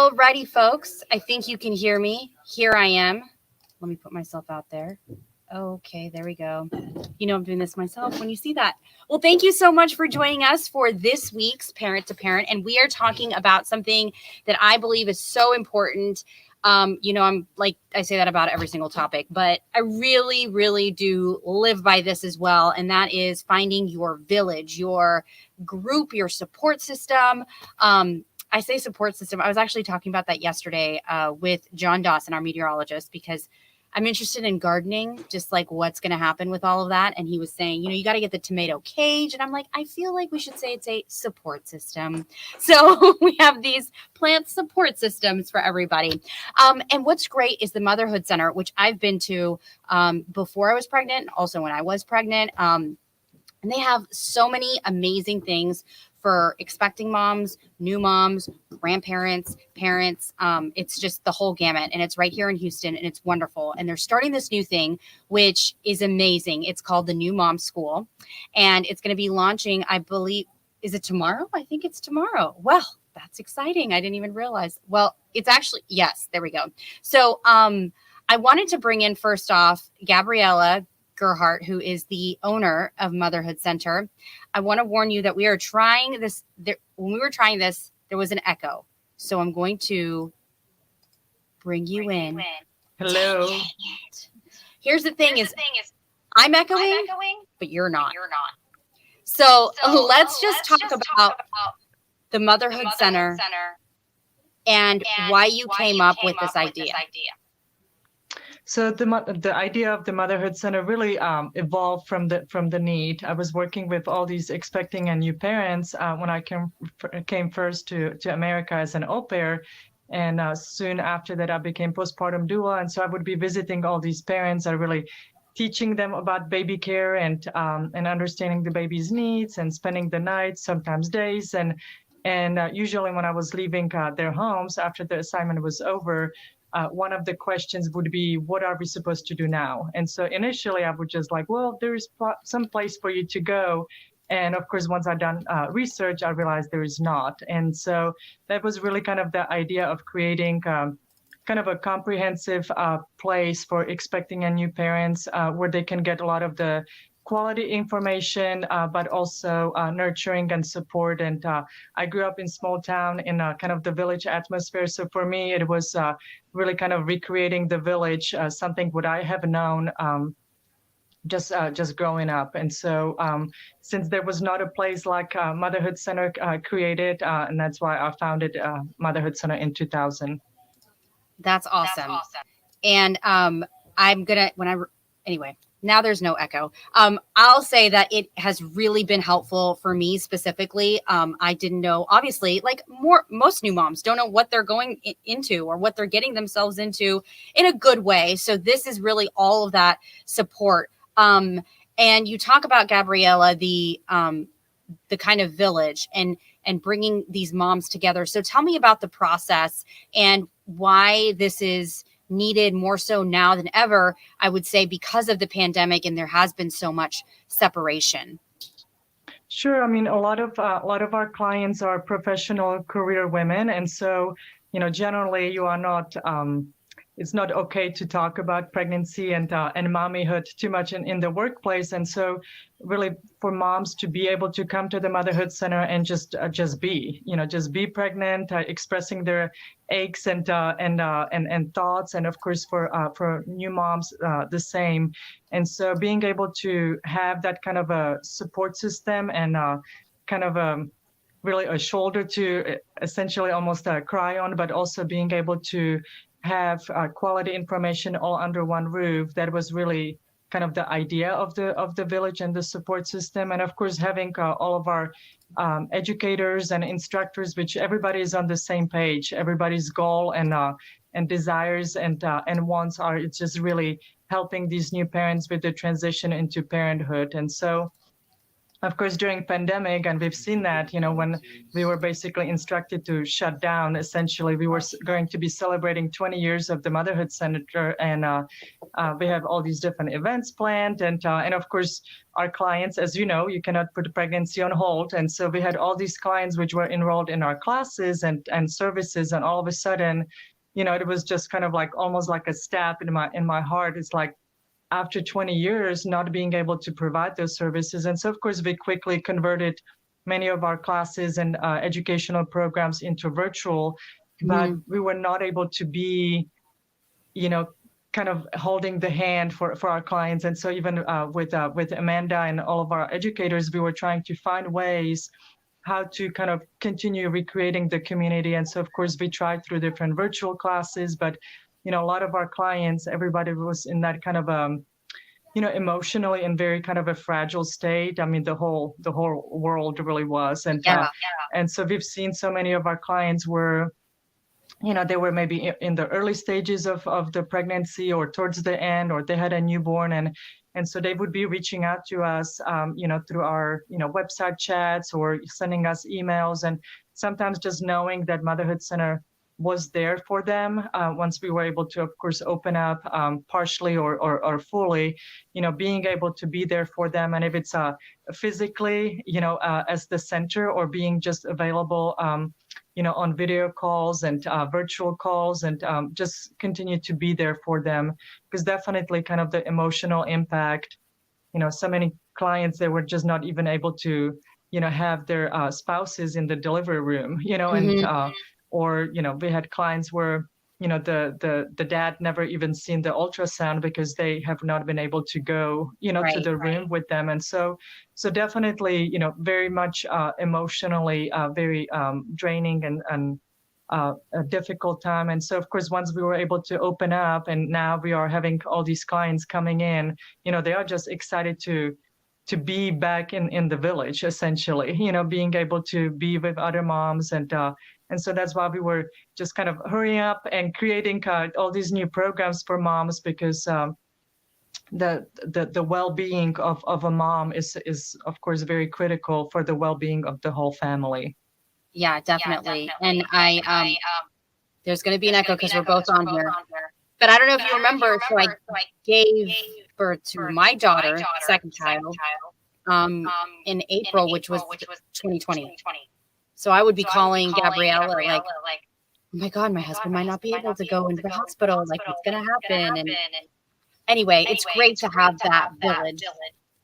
Alrighty, folks. I think you can hear me. Here I am. Let me put myself out there. Okay, there we go. You know I'm doing this myself when you see that. Well, thank you so much for joining us for this week's Parent to Parent. And we are talking about something that I believe is so important. I'm like, I say that about every single topic, but I really, really do live by this as well. And that is finding your village, your group, your support system. I say support system. I was actually talking about that yesterday with John Dawson, our meteorologist, because I'm interested in gardening, just like what's going to happen with all of that. And he was saying, you got to get the tomato cage. And I'm like, I feel like we should say it's a support system. So we have these plant support systems for everybody. And what's great is the Motherhood Center, which I've been to before I was pregnant, also when I was pregnant. And they have so many amazing things for expecting moms, new moms, grandparents, parents. It's just the whole gamut. And it's right here in Houston, and it's wonderful. And they're starting this new thing, which is amazing. It's called the New Mom School. And it's going to be launching, I believe, is it tomorrow? I think it's tomorrow. Well, that's exciting. I didn't even realize. Well, it's actually, yes, there we go. So I wanted to bring in first off, Gabriella Gerhart, who is the owner of Motherhood Center. I want to warn you that we are trying this. When we were trying this, there was an echo. So I'm going to bring you in. Hello. Here's the thing is I'm echoing, but you're not. So let's just talk about the Motherhood Center and why you came up with this idea. So the idea of the Motherhood Center really evolved from the need. I was working with all these expecting and new parents when I came first to America as an au pair, and soon after that I became postpartum doula, and so I would be visiting all these parents. I really teaching them about baby care and understanding the baby's needs and spending the nights, sometimes days, and usually when I was leaving their homes after the assignment was over. One of the questions would be, what are we supposed to do now? And so initially I would just like, well, there is some place for you to go. And of course, once I'd done research, I realized there is not. And so that was really kind of the idea of creating kind of a comprehensive place for expecting and new parents where they can get a lot of the quality information, but also nurturing and support. And I grew up in small town in kind of the village atmosphere. So for me, it was really kind of recreating the village, something what I have known just growing up. And so since there was not a place like Motherhood Center created, and that's why I founded Motherhood Center in 2000. That's awesome. And anyway, now there's no echo. I'll say that it has really been helpful for me specifically. I didn't know, obviously, like most new moms don't know what they're going into or what they're getting themselves into in a good way. So this is really all of that support. And you talk about, Gabriella, the kind of village and bringing these moms together. So tell me about the process and why this is needed more so now than ever, I would say, because of the pandemic, and there has been so much separation. Sure. I mean, a lot of our clients are professional career women, and so generally you are not. It's not okay to talk about pregnancy and mommyhood too much in the workplace, and so really for moms to be able to come to the Motherhood Center and just be pregnant, expressing their aches and thoughts, and of course for new moms the same. And so being able to have that kind of a support system and kind of really a shoulder to essentially almost cry on, but also being able to have quality information all under one roof. That was really kind of the idea of the village and the support system. And of course, having all of our educators and instructors, which everybody is on the same page. Everybody's goal and desires and wants are, it's just really helping these new parents with the transition into parenthood. And so of course, during pandemic, and we've seen that, when we were basically instructed to shut down, essentially, we were going to be celebrating 20 years of the Motherhood Center, and we have all these different events planned, and of course, our clients, as you know, you cannot put a pregnancy on hold, and so we had all these clients which were enrolled in our classes and services, and all of a sudden, it was just kind of like almost like a stab in my heart. It's like, after 20 years not being able to provide those services. And so, of course, we quickly converted many of our classes and educational programs into virtual, but we were not able to be, kind of holding the hand for our clients. And so even with Amanda and all of our educators, we were trying to find ways how to kind of continue recreating the community. And so, of course, we tried through different virtual classes, but a lot of our clients, everybody was in that kind of emotionally in very kind of a fragile state. I mean, the whole world really was, and so we've seen so many of our clients were, they were maybe in the early stages of the pregnancy or towards the end, or they had a newborn, and so they would be reaching out to us, through our website chats or sending us emails, and sometimes just knowing that Motherhood Center was there for them once we were able to, of course, open up partially or fully, being able to be there for them. And if it's physically, as the center, or being just available, on video calls and virtual calls, and just continue to be there for them, because definitely kind of the emotional impact, so many clients, they were just not even able to, have their spouses in the delivery room, and or we had clients where the dad never even seen the ultrasound because they have not been able to go to the room with them. And so definitely very much emotionally very draining and a difficult time. And so, of course, once we were able to open up, and now we are having all these clients coming in, they are just excited to be back in the village, essentially, being able to be with other moms. And so that's why we were just kind of hurrying up and creating all these new programs for moms, because the well-being of a mom is of course very critical for the well-being of the whole family. Yeah, definitely. And I there's going to be an echo because we're both on here. But I don't know if you remember, so I gave birth to my daughter, second child, in April, which was 2020. So I would be calling Gabriella like, oh my God, my husband might not be able to go into the hospital. Like, what's going to happen? And anyway, it's great to have that village.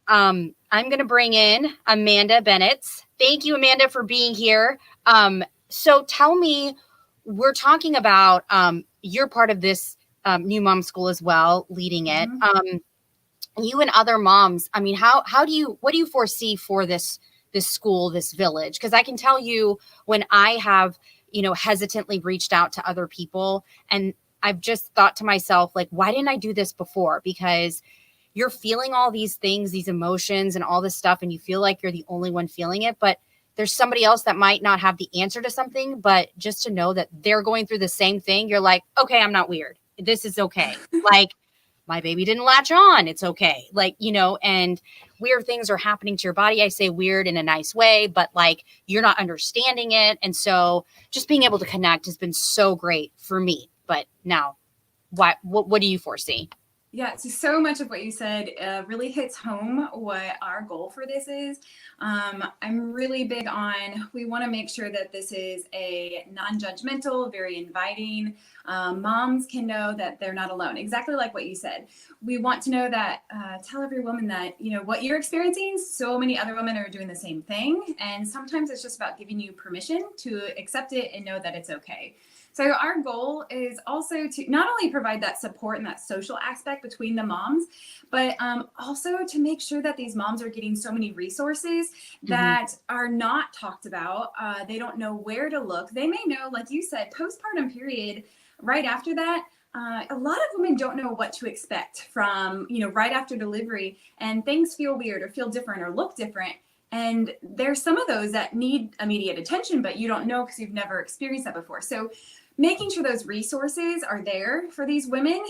I'm going to bring in Amanda Bennett. Thank you, Amanda, for being here. So tell me, we're talking about you're part of this new mom school as well, leading it. You and other moms, I mean, what do you foresee for this school, this village? Because I can tell you, when I have, hesitantly reached out to other people, and I've just thought to myself, like, why didn't I do this before? Because you're feeling all these things, these emotions and all this stuff, and you feel like you're the only one feeling it, but there's somebody else that might not have the answer to something, but just to know that they're going through the same thing, you're like, okay, I'm not weird. This is okay. Like, my baby didn't latch on. It's okay. Like, and weird things are happening to your body. I say weird in a nice way, but like, you're not understanding it. And so just being able to connect has been so great for me. But now, what do you foresee? Yeah, so much of what you said really hits home what our goal for this is. I'm really big on, we want to make sure that this is a non-judgmental, very inviting. Moms can know that they're not alone. Exactly like what you said. We want to know that, tell every woman that, what you're experiencing, so many other women are doing the same thing. And sometimes it's just about giving you permission to accept it and know that it's okay. So our goal is also to not only provide that support and that social aspect between the moms, but also to make sure that these moms are getting so many resources that are not talked about. They don't know where to look. They may know, like you said, postpartum period, right after that, a lot of women don't know what to expect from, right after delivery, and things feel weird or feel different or look different. And there's some of those that need immediate attention, but you don't know because you've never experienced that before. So making sure those resources are there for these women,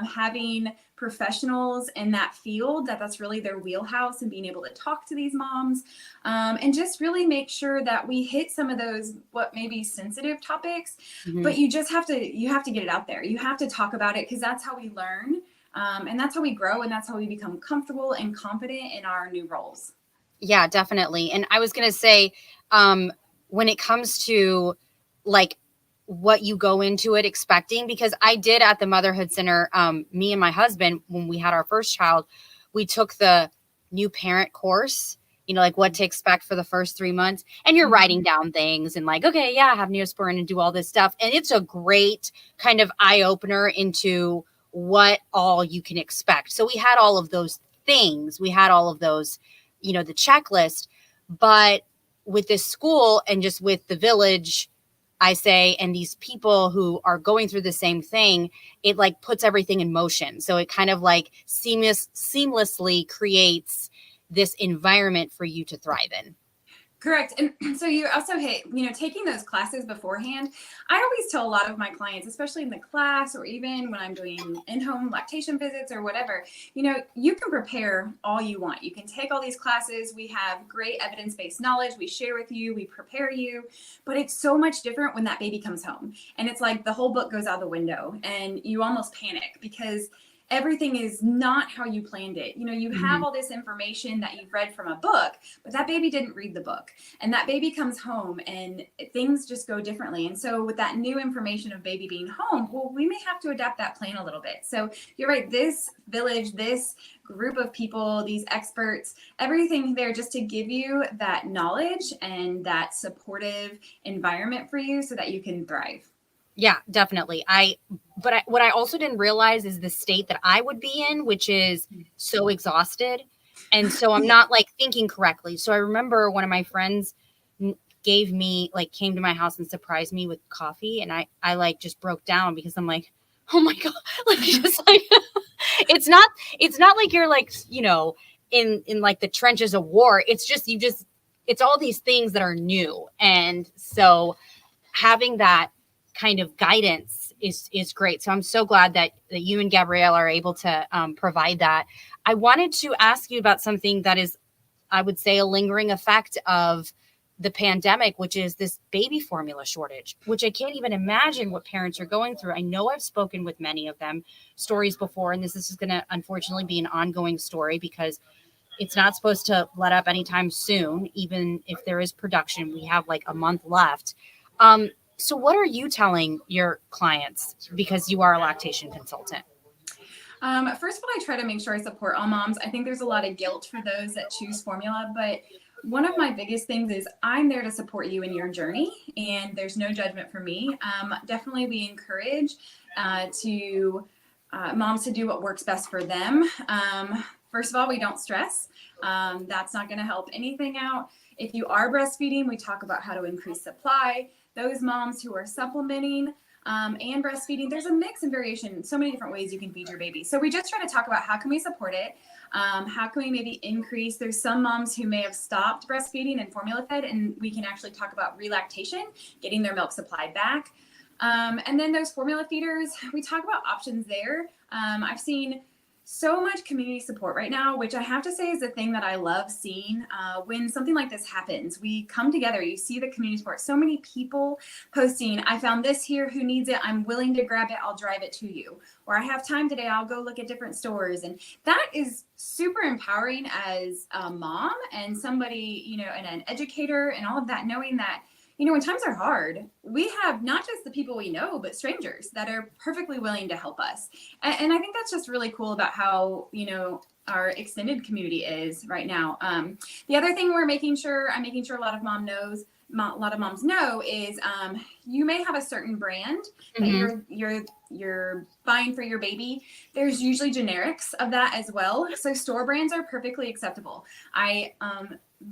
having professionals in that field that's really their wheelhouse, and being able to talk to these moms, and just really make sure that we hit some of those what may be sensitive topics, but you have to get it out there. You have to talk about it, because that's how we learn, and that's how we grow, and that's how we become comfortable and confident in our new roles. Yeah, definitely. And I was going to say, when it comes to like what you go into it expecting, because I did at the Motherhood Center, me and my husband, when we had our first child, we took the new parent course, like what to expect for the first 3 months. And you're writing down things and like, okay, yeah, I have Neosporin and do all this stuff. And it's a great kind of eye opener into what all you can expect. So we had all of those things. We had all of those, the checklist. But with this school and just with the village, I say, and these people who are going through the same thing, it like puts everything in motion. So it kind of like seamlessly creates this environment for you to thrive in. Correct. And so you also hit, taking those classes beforehand. I always tell a lot of my clients, especially in the class or even when I'm doing in-home lactation visits or whatever, you can prepare all you want. You can take all these classes. We have great evidence-based knowledge. We share with you, we prepare you, but it's so much different when that baby comes home. And it's like the whole book goes out the window and you almost panic because everything is not how you planned it. You have all this information that you've read from a book, but that baby didn't read the book. And that baby comes home and things just go differently. And so with that new information of baby being home, well, we may have to adapt that plan a little bit. So you're right, this village, this group of people, these experts, everything there just to give you that knowledge and that supportive environment for you so that you can thrive. Yeah, definitely. What I also didn't realize is the state that I would be in, which is so exhausted. And so I'm not like thinking correctly. So I remember one of my friends came to my house and surprised me with coffee. And I like just broke down because I'm like, oh my God, like just like, it's not like you're like, in like the trenches of war. It's just, it's all these things that are new. And so having that kind of guidance is great. So I'm so glad that you and Gabrielle are able to provide that. I wanted to ask you about something that is, I would say, a lingering effect of the pandemic, which is this baby formula shortage, which I can't even imagine what parents are going through. I know I've spoken with many of them stories before, and this is going to unfortunately be an ongoing story because it's not supposed to let up anytime soon. Even if there is production, we have like a month left. So what are you telling your clients because you are a lactation consultant? First of all, I try to make sure I support all moms. I think there's a lot of guilt for those that choose formula, but one of my biggest things is I'm there to support you in your journey, and there's no judgment for me. Definitely we encourage moms to do what works best for them. First of all, we don't stress. That's not going to help anything out. If you are breastfeeding, we talk about how to increase supply. Those moms who are supplementing and breastfeeding, there's a mix and variation, so many different ways you can feed your baby. So we just try to talk about how can we support it? How can we maybe increase? There's some moms who may have stopped breastfeeding and formula fed, and we can actually talk about relactation, getting their milk supply back. And then those formula feeders, we talk about options there. I've seen so much community support right now, which I have to say is the thing that I love seeing when something like this happens. We come together, you see the community support, so many people posting, I found this here, who needs it? I'm willing to grab it. I'll drive it to you. Or I have time today. I'll go look at different stores. And that is super empowering as a mom and somebody, and an educator and all of that, knowing that when times are hard, we have not just the people we know, but strangers that are perfectly willing to help us. And I think that's just really cool about how, our extended community is right now. The other thing I'm making sure a lot of moms know is you may have a certain brand that you're buying for your baby. There's usually generics of that as well. So store brands are perfectly acceptable. I'm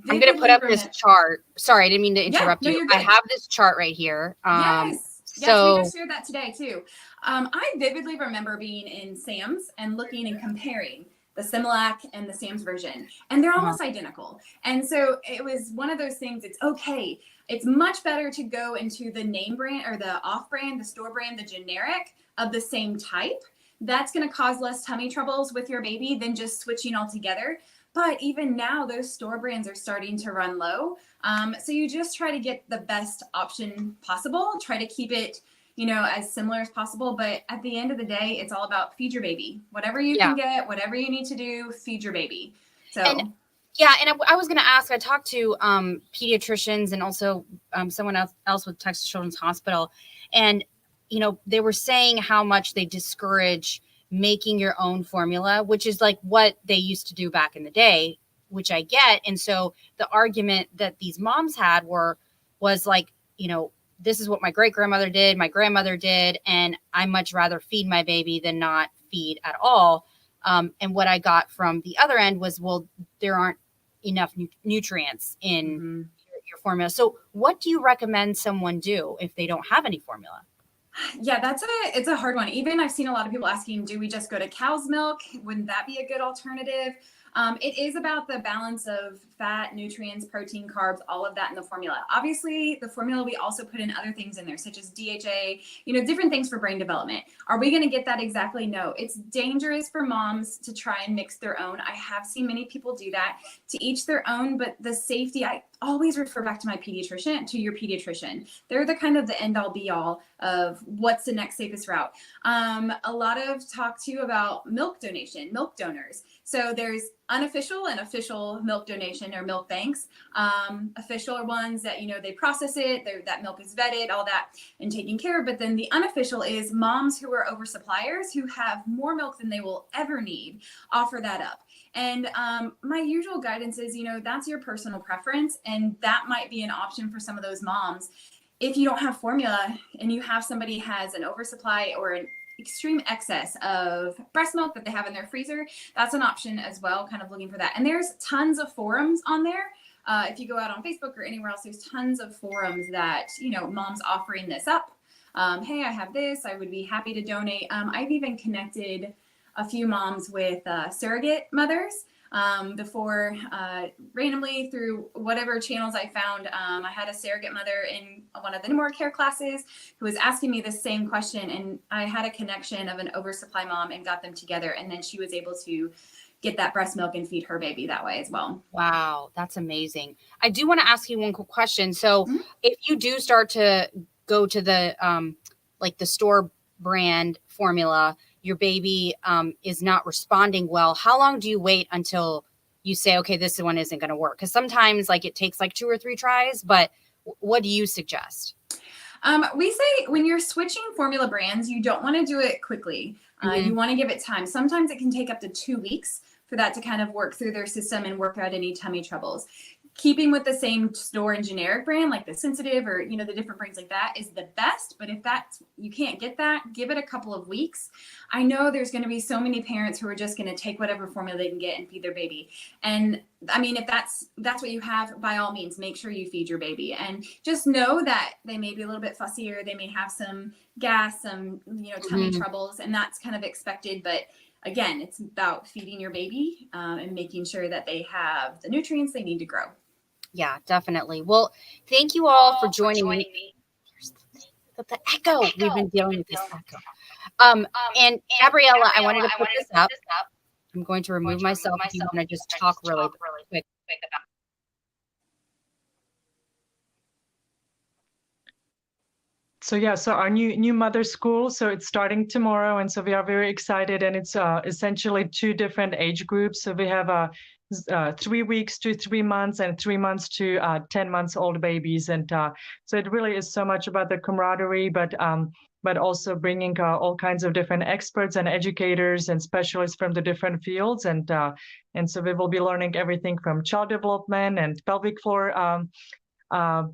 going to put up this chart. Sorry, I didn't mean to interrupt you. I have this chart right here. Yes, so we just shared that today too. I vividly remember being in Sam's and looking and comparing the Similac and the Sam's version, and they're almost identical. And so it was one of those things. It's okay. It's much better to go into the name brand or the off brand, the store brand, the generic of the same type. That's going to cause less tummy troubles with your baby than just switching altogether. But even now, those store brands are starting to run low. So you just try to get the best option possible. Try to keep it, as similar as possible. But at the end of the day, it's all about feed your baby. Whatever you can get, whatever you need to do, feed your baby. So. And I was going to ask, I talked to pediatricians and also someone else with Texas Children's Hospital. And, they were saying how much they discourage making your own formula, which is like what they used to do back in the day, which I get. And so the argument that these moms had was like, this is what my great grandmother did, my grandmother did, and I much rather feed my baby than not feed at all. And what I got from the other end was, well, there aren't enough nutrients in your formula. So what do you recommend someone do if they don't have any formula? Yeah, it's a hard one. Even I've seen a lot of people asking, do we just go to cow's milk? Wouldn't that be a good alternative? It is about the balance of fat, nutrients, protein, carbs, all of that in the formula. Obviously, the formula, we also put in other things in there, such as DHA, different things for brain development. Are we going to get that exactly? No. It's dangerous for moms to try and mix their own. I have seen many people do that. To each their own, but the safety, I always refer back to your pediatrician. They're the kind of the end all be all of what's the next safest route. A lot of talk too about milk donation, milk donors. So there's unofficial and official milk donation or milk banks. Official are ones that, they process it, that milk is vetted, all that and taken care of. But then the unofficial is moms who are oversuppliers who have more milk than they will ever need, offer that up. And my usual guidance is, that's your personal preference. And that might be an option for some of those moms. If you don't have formula and you have somebody has an oversupply or an extreme excess of breast milk that they have in their freezer, that's an option as well, kind of looking for that. And there's tons of forums on there. If you go out on Facebook or anywhere else, there's tons of forums that, moms offering this up. Hey, I have this. I would be happy to donate. I've even connected a few moms with surrogate mothers before, randomly through whatever channels I found. I had a surrogate mother in one of the More Care classes who was asking me the same question, and I had a connection of an oversupply mom and got them together, and then she was able to get that breast milk and feed her baby that way as well. Wow, that's amazing. I do want to ask you one quick question. So if you do start to go to the the store brand formula, your baby is not responding well, how long do you wait until you say, okay, this one isn't going to work? Because sometimes it takes 2 or 3 tries, but what do you suggest? We say when you're switching formula brands, you don't want to do it quickly. You want to give it time. Sometimes it can take up to 2 weeks for that to kind of work through their system and work out any tummy troubles. Keeping with the same store and generic brand, like the Sensitive or, the different brands like that is the best. But if you can't get that, give it a couple of weeks. I know there's going to be so many parents who are just going to take whatever formula they can get and feed their baby. And I mean, if that's what you have, by all means, make sure you feed your baby, and just know that they may be a little bit fussier. They may have some gas, some, tummy troubles, and that's kind of expected. But again, it's about feeding your baby and making sure that they have the nutrients they need to grow. Yeah, definitely. Well, thank you all for joining me. Here's the thing, the echo. We've been dealing with this echo. And Gabriella, I wanted to put this up. I'm going to remove myself if you want to just talk really quick about. So our new mother school, so it's starting tomorrow, and so we are very excited, and it's essentially 2 different age groups. So we have 3 weeks to 3 months and 3 months to 10 months old babies, and so it really is so much about the camaraderie, but also bringing all kinds of different experts and educators and specialists from the different fields, and so we will be learning everything from child development and pelvic floor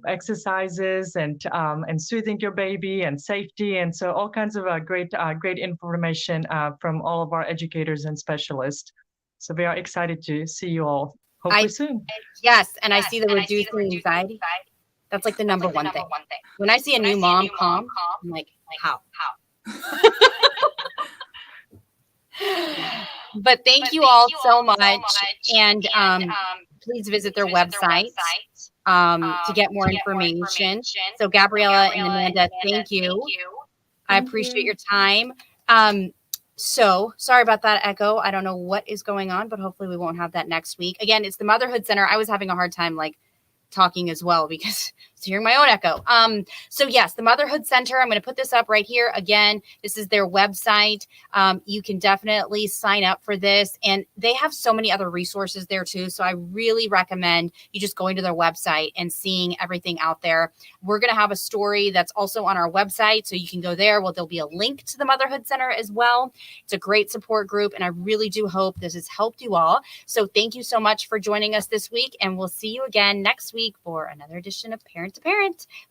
exercises and soothing your baby and safety, and so all kinds of great information from all of our educators and specialists. So we are excited to see you all hopefully soon. Yes, and I see the reducing anxiety. That's the number one thing. When I see a new mom calm, I'm like, how? But thank you all so much. And please visit their website to get more information. So Gabriella and Amanda, thank you. I appreciate your time. So sorry about that echo. I don't know what is going on, but hopefully we won't have that next week. Again, it's the Motherhood Center. I was having a hard time talking as well because I was hearing my own echo. So yes, the Motherhood Center, I'm going to put this up right here. Again, this is their website. You can definitely sign up for this, and they have so many other resources there too. So I really recommend you just going to their website and seeing everything out there. We're going to have a story that's also on our website, so you can go there. Well, there'll be a link to the Motherhood Center as well. It's a great support group, and I really do hope this has helped you all. So thank you so much for joining us this week, and we'll see you again next week for another edition of Parent to Parent. Bye.